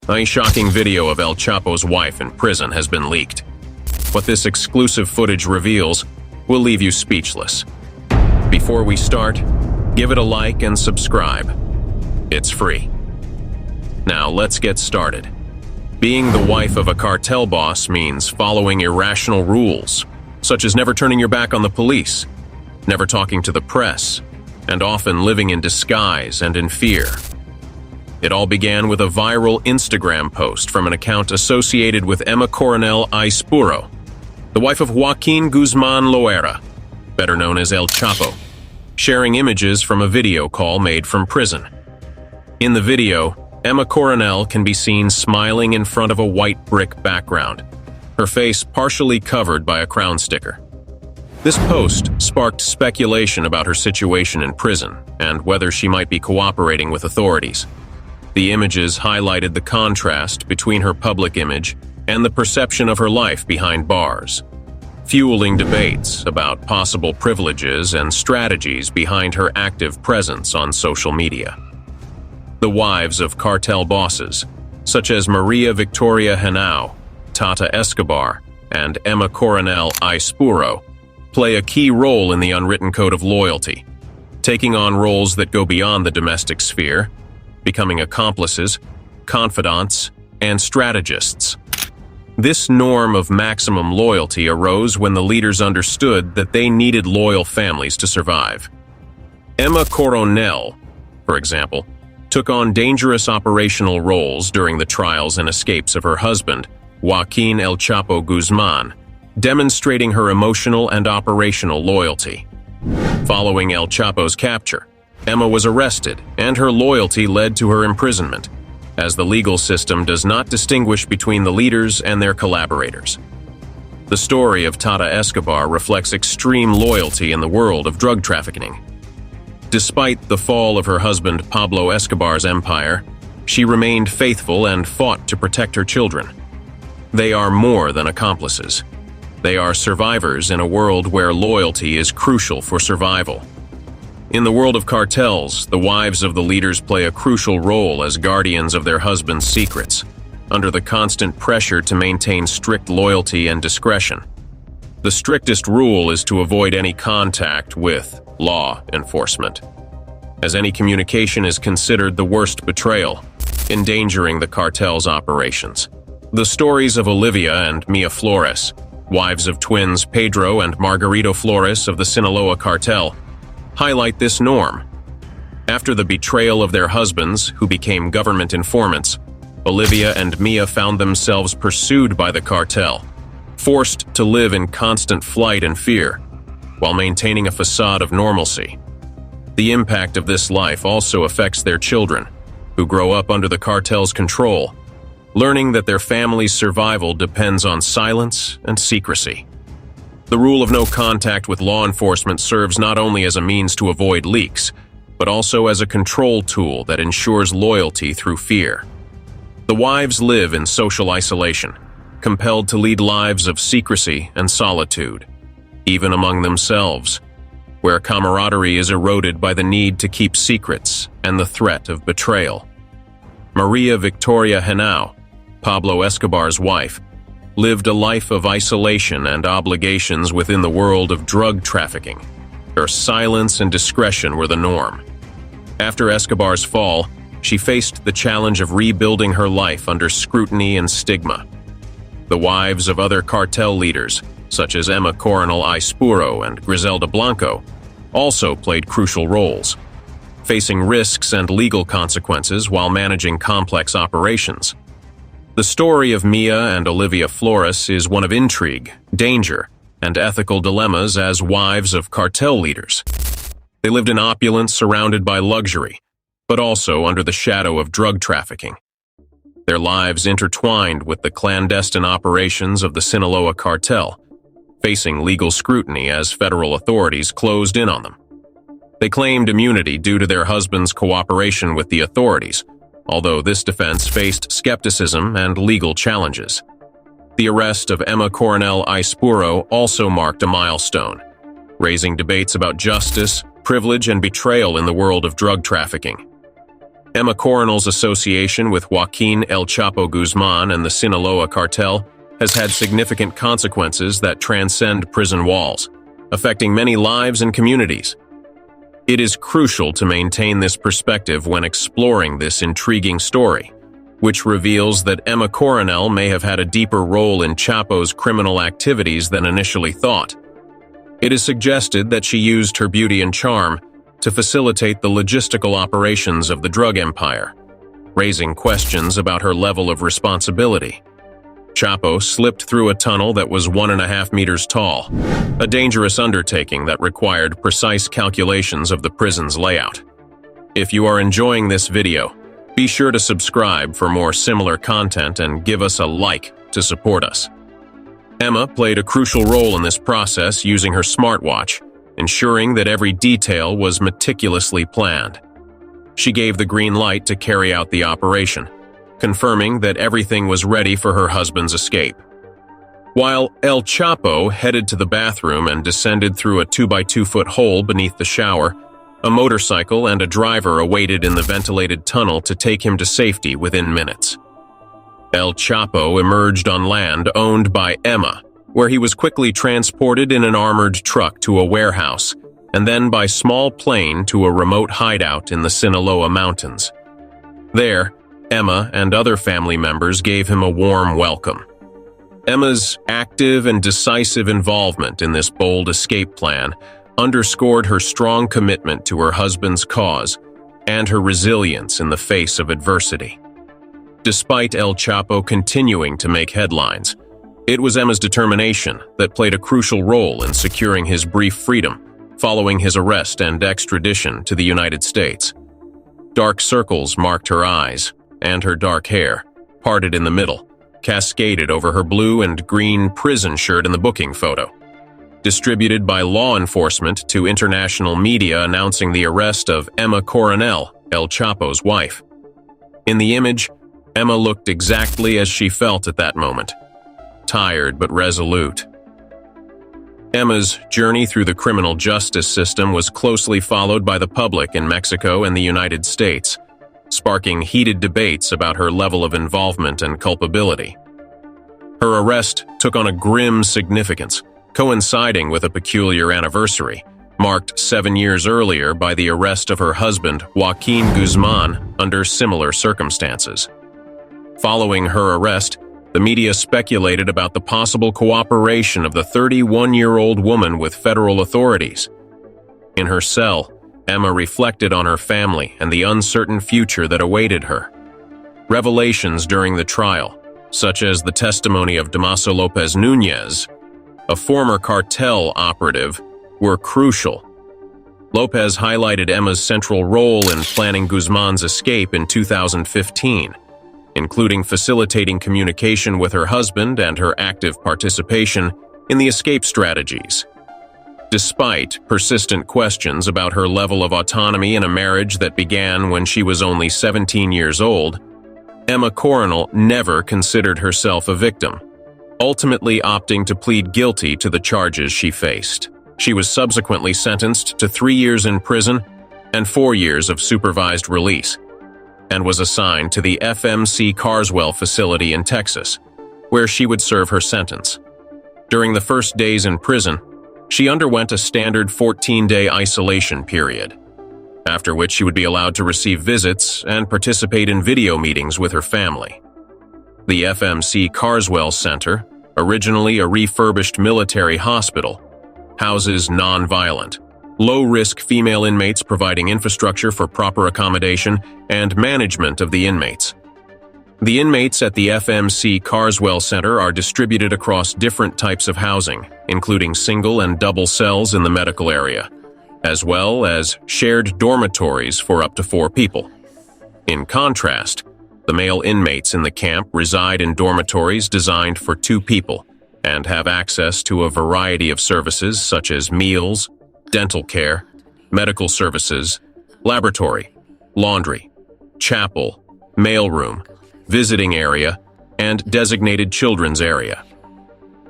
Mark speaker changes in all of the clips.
Speaker 1: A shocking video of El Chapo's wife in prison has been leaked. What this exclusive footage reveals will leave you speechless. Before we start, give it a like and subscribe. It's free. Now let's get started. Being the wife of a cartel boss means following irrational rules, such as never turning your back on the police, never talking to the press, and often living in disguise and in fear. It all began with a viral Instagram post from an account associated with Emma Coronel Aispuro, the wife of Joaquin Guzman Loera, better known as El Chapo, sharing images from a video call made from prison. In the video, Emma Coronel can be seen smiling in front of a white brick background, her face partially covered by a crown sticker. This post sparked speculation about her situation in prison and whether she might be cooperating with authorities. The images highlighted the contrast between her public image and the perception of her life behind bars, fueling debates about possible privileges and strategies behind her active presence on social media. The wives of cartel bosses, such as Maria Victoria Henao, Tata Escobar, and Emma Coronel Aispuro, play a key role in the unwritten code of loyalty, taking on roles that go beyond the domestic sphere, becoming accomplices, confidants, and strategists. This norm of maximum loyalty arose when the leaders understood that they needed loyal families to survive. Emma Coronel, for example, took on dangerous operational roles during the trials and escapes of her husband, Joaquin El Chapo Guzman, demonstrating her emotional and operational loyalty. Following El Chapo's capture, Emma was arrested, and her loyalty led to her imprisonment, as the legal system does not distinguish between the leaders and their collaborators. The story of Tata Escobar reflects extreme loyalty in the world of drug trafficking. Despite the fall of her husband Pablo Escobar's empire, she remained faithful and fought to protect her children. They are more than accomplices. They are survivors in a world where loyalty is crucial for survival. In the world of cartels, the wives of the leaders play a crucial role as guardians of their husbands' secrets, under the constant pressure to maintain strict loyalty and discretion. The strictest rule is to avoid any contact with law enforcement, as any communication is considered the worst betrayal, endangering the cartel's operations. The stories of Olivia and Mia Flores, wives of twins Pedro and Margarito Flores of the Sinaloa cartel, highlight this norm. After the betrayal of their husbands, who became government informants, Olivia and Mia found themselves pursued by the cartel, forced to live in constant flight and fear, while maintaining a facade of normalcy. The impact of this life also affects their children, who grow up under the cartel's control, learning that their family's survival depends on silence and secrecy. The rule of no contact with law enforcement serves not only as a means to avoid leaks, but also as a control tool that ensures loyalty through fear. The wives live in social isolation, compelled to lead lives of secrecy and solitude, even among themselves, where camaraderie is eroded by the need to keep secrets and the threat of betrayal. Maria Victoria Henao, Pablo Escobar's wife, lived a life of isolation and obligations within the world of drug trafficking. Her silence and discretion were the norm. After Escobar's fall, she faced the challenge of rebuilding her life under scrutiny and stigma. The wives of other cartel leaders, such as Emma Coronel Aispuro and Griselda Blanco, also played crucial roles, facing risks and legal consequences while managing complex operations. The story of Mia and Olivia Flores is one of intrigue, danger, and ethical dilemmas as wives of cartel leaders. They lived in opulence surrounded by luxury, but also under the shadow of drug trafficking. Their lives intertwined with the clandestine operations of the Sinaloa cartel, facing legal scrutiny as federal authorities closed in on them. They claimed immunity due to their husbands' cooperation with the authorities, although this defense faced skepticism and legal challenges. The arrest of Emma Coronel Aispuro also marked a milestone, raising debates about justice, privilege, and betrayal in the world of drug trafficking. Emma Coronel's association with Joaquin El Chapo Guzman and the Sinaloa cartel has had significant consequences that transcend prison walls, affecting many lives and communities. It is crucial to maintain this perspective when exploring this intriguing story, which reveals that Emma Coronel may have had a deeper role in Chapo's criminal activities than initially thought. It is suggested that she used her beauty and charm to facilitate the logistical operations of the drug empire, raising questions about her level of responsibility. Chapo slipped through a tunnel that was 1.5 meters tall, a dangerous undertaking that required precise calculations of the prison's layout. If you are enjoying this video, be sure to subscribe for more similar content and give us a like to support us. Emma played a crucial role in this process using her smartwatch, ensuring that every detail was meticulously planned. She gave the green light to carry out the operation, confirming that everything was ready for her husband's escape. While El Chapo headed to the bathroom and descended through a 2-by-2-foot hole beneath the shower, a motorcycle and a driver awaited in the ventilated tunnel to take him to safety within minutes. El Chapo emerged on land owned by Emma, where he was quickly transported in an armored truck to a warehouse, and then by small plane to a remote hideout in the Sinaloa mountains. There, Emma and other family members gave him a warm welcome. Emma's active and decisive involvement in this bold escape plan underscored her strong commitment to her husband's cause and her resilience in the face of adversity. Despite El Chapo continuing to make headlines, it was Emma's determination that played a crucial role in securing his brief freedom following his arrest and extradition to the United States. Dark circles marked her eyes, and her dark hair, parted in the middle, cascaded over her blue and green prison shirt in the booking photo. Distributed by law enforcement to international media announcing the arrest of Emma Coronel, El Chapo's wife. In the image, Emma looked exactly as she felt at that moment. Tired but resolute. Emma's journey through the criminal justice system was closely followed by the public in Mexico and the United States, sparking heated debates about her level of involvement and culpability. Her arrest took on a grim significance, coinciding with a peculiar anniversary, marked 7 years earlier by the arrest of her husband, Joaquin Guzman, under similar circumstances. Following her arrest, the media speculated about the possible cooperation of the 31-year-old woman with federal authorities. In her cell, Emma reflected on her family and the uncertain future that awaited her. Revelations during the trial, such as the testimony of Damaso Lopez Nunez, a former cartel operative, were crucial. Lopez highlighted Emma's central role in planning Guzman's escape in 2015, including facilitating communication with her husband and her active participation in the escape strategies. Despite persistent questions about her level of autonomy in a marriage that began when she was only 17 years old, Emma Coronel never considered herself a victim, ultimately opting to plead guilty to the charges she faced. She was subsequently sentenced to 3 years in prison and 4 years of supervised release, and was assigned to the FMC Carswell facility in Texas, where she would serve her sentence. During the first days in prison, she underwent a standard 14-day isolation period, after which she would be allowed to receive visits and participate in video meetings with her family. The FMC Carswell Center, originally a refurbished military hospital, houses non-violent, low-risk female inmates, providing infrastructure for proper accommodation and management of the inmates. The inmates at the FMC Carswell Center are distributed across different types of housing, including single and double cells in the medical area, as well as shared dormitories for up to 4 people. In contrast, the male inmates in the camp reside in dormitories designed for 2 people and have access to a variety of services such as meals, dental care, medical services, laboratory, laundry, chapel, mailroom, visiting area, and designated children's area.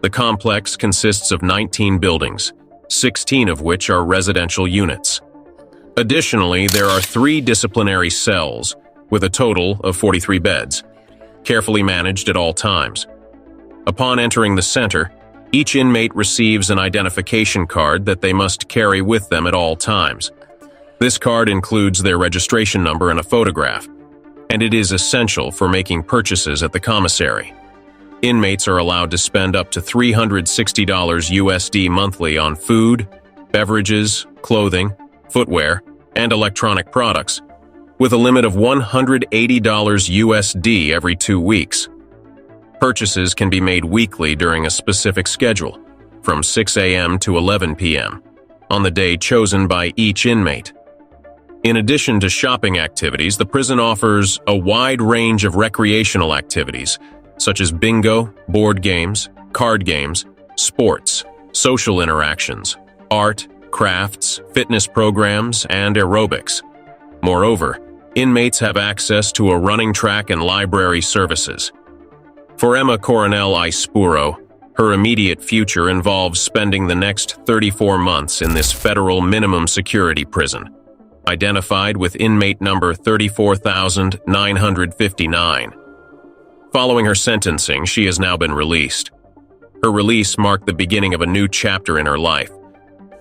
Speaker 1: The complex consists of 19 buildings, 16 of which are residential units. Additionally, there are 3 disciplinary cells with a total of 43 beds, carefully managed at all times. Upon entering the center, each inmate receives an identification card that they must carry with them at all times. This card includes their registration number and a photograph, and it is essential for making purchases at the commissary. Inmates are allowed to spend up to $360 USD monthly on food, beverages, clothing, footwear, and electronic products, with a limit of $180 USD every 2 weeks. Purchases can be made weekly during a specific schedule, from 6 a.m. to 11 p.m., on the day chosen by each inmate. In addition to shopping activities, the prison offers a wide range of recreational activities, such as bingo, board games, card games, sports, social interactions, art, crafts, fitness programs, and aerobics. Moreover, inmates have access to a running track and library services. For Emma Coronel Ispuro, her immediate future involves spending the next 34 months in this federal minimum security prison, identified with inmate number 34,959. Following her sentencing, she has now been released. Her release marked the beginning of a new chapter in her life,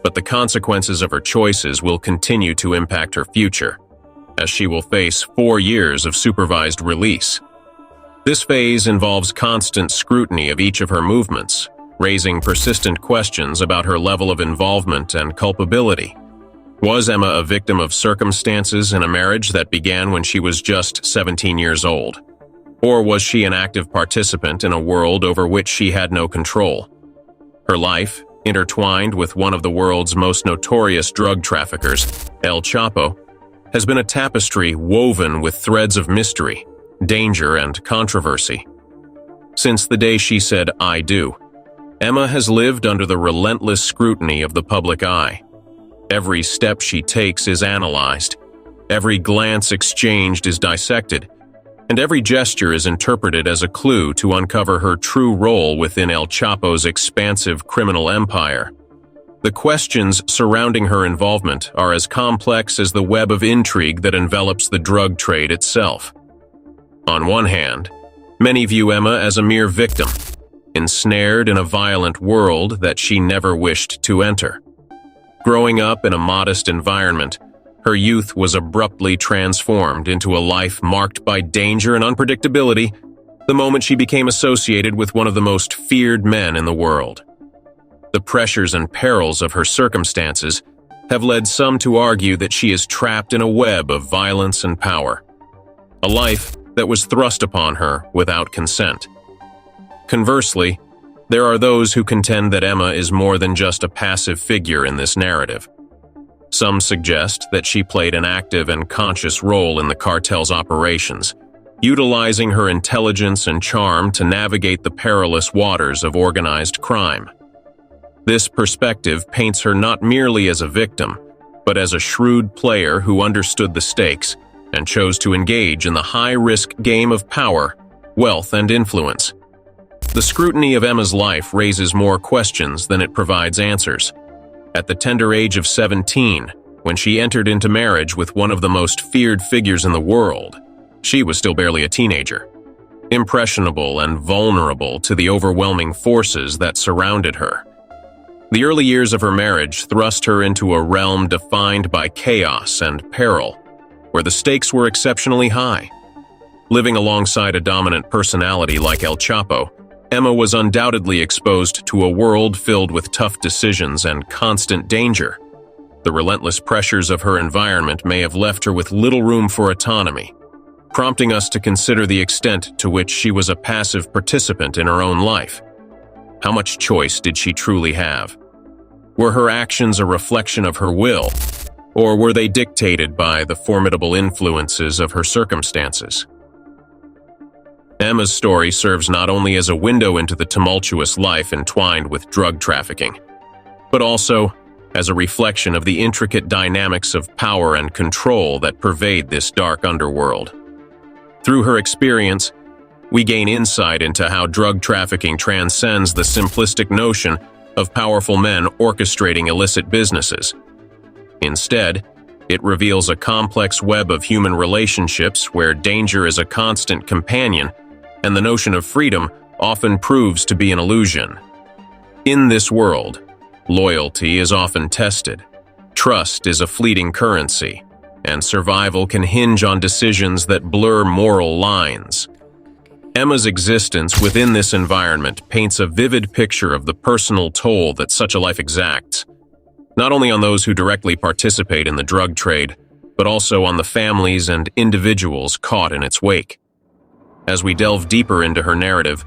Speaker 1: but the consequences of her choices will continue to impact her future, as she will face 4 years of supervised release. This phase involves constant scrutiny of each of her movements, raising persistent questions about her level of involvement and culpability. Was Emma a victim of circumstances in a marriage that began when she was just 17 years old? Or was she an active participant in a world over which she had no control? Her life, intertwined with one of the world's most notorious drug traffickers, El Chapo, has been a tapestry woven with threads of mystery, danger, and controversy. Since the day she said, "I do," Emma has lived under the relentless scrutiny of the public eye. Every step she takes is analyzed, every glance exchanged is dissected, and every gesture is interpreted as a clue to uncover her true role within El Chapo's expansive criminal empire. The questions surrounding her involvement are as complex as the web of intrigue that envelops the drug trade itself. On one hand, many view Emma as a mere victim, ensnared in a violent world that she never wished to enter. Growing up in a modest environment, her youth was abruptly transformed into a life marked by danger and unpredictability the moment she became associated with one of the most feared men in the world. The pressures and perils of her circumstances have led some to argue that she is trapped in a web of violence and power, a life that was thrust upon her without consent. Conversely, there are those who contend that Emma is more than just a passive figure in this narrative. Some suggest that she played an active and conscious role in the cartel's operations, utilizing her intelligence and charm to navigate the perilous waters of organized crime. This perspective paints her not merely as a victim, but as a shrewd player who understood the stakes and chose to engage in the high-risk game of power, wealth, and influence. The scrutiny of Emma's life raises more questions than it provides answers. At the tender age of 17, when she entered into marriage with one of the most feared figures in the world, she was still barely a teenager, impressionable and vulnerable to the overwhelming forces that surrounded her. The early years of her marriage thrust her into a realm defined by chaos and peril, where the stakes were exceptionally high. Living alongside a dominant personality like El Chapo, Emma was undoubtedly exposed to a world filled with tough decisions and constant danger. The relentless pressures of her environment may have left her with little room for autonomy, prompting us to consider the extent to which she was a passive participant in her own life. How much choice did she truly have? Were her actions a reflection of her will, or were they dictated by the formidable influences of her circumstances? Emma's story serves not only as a window into the tumultuous life entwined with drug trafficking, but also as a reflection of the intricate dynamics of power and control that pervade this dark underworld. Through her experience, we gain insight into how drug trafficking transcends the simplistic notion of powerful men orchestrating illicit businesses. Instead, It reveals a complex web of human relationships where danger is a constant companion, and the notion of freedom often proves to be an illusion. In this world, loyalty is often tested, trust is a fleeting currency, and survival can hinge on decisions that blur moral lines. Emma's existence within this environment paints a vivid picture of the personal toll that such a life exacts, not only on those who directly participate in the drug trade, but also on the families and individuals caught in its wake. As we delve deeper into her narrative,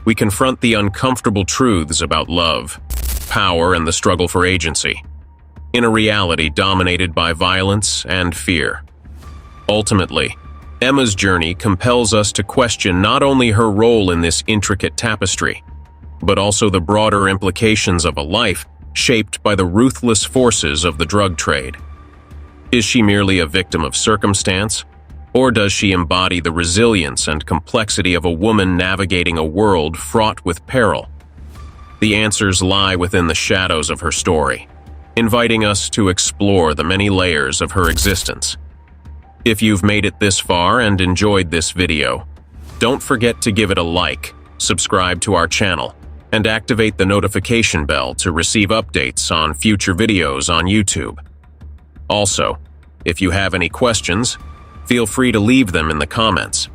Speaker 1: we confront the uncomfortable truths about love, power, and the struggle for agency, in a reality dominated by violence and fear. Ultimately, Emma's journey compels us to question not only her role in this intricate tapestry, but also the broader implications of a life shaped by the ruthless forces of the drug trade. Is she merely a victim of circumstance, or does she embody the resilience and complexity of a woman navigating a world fraught with peril? The answers lie within the shadows of her story, inviting us to explore the many layers of her existence. If you've made it this far and enjoyed this video, don't forget to give it a like, subscribe to our channel, and activate the notification bell to receive updates on future videos on YouTube. Also, if you have any questions, feel free to leave them in the comments.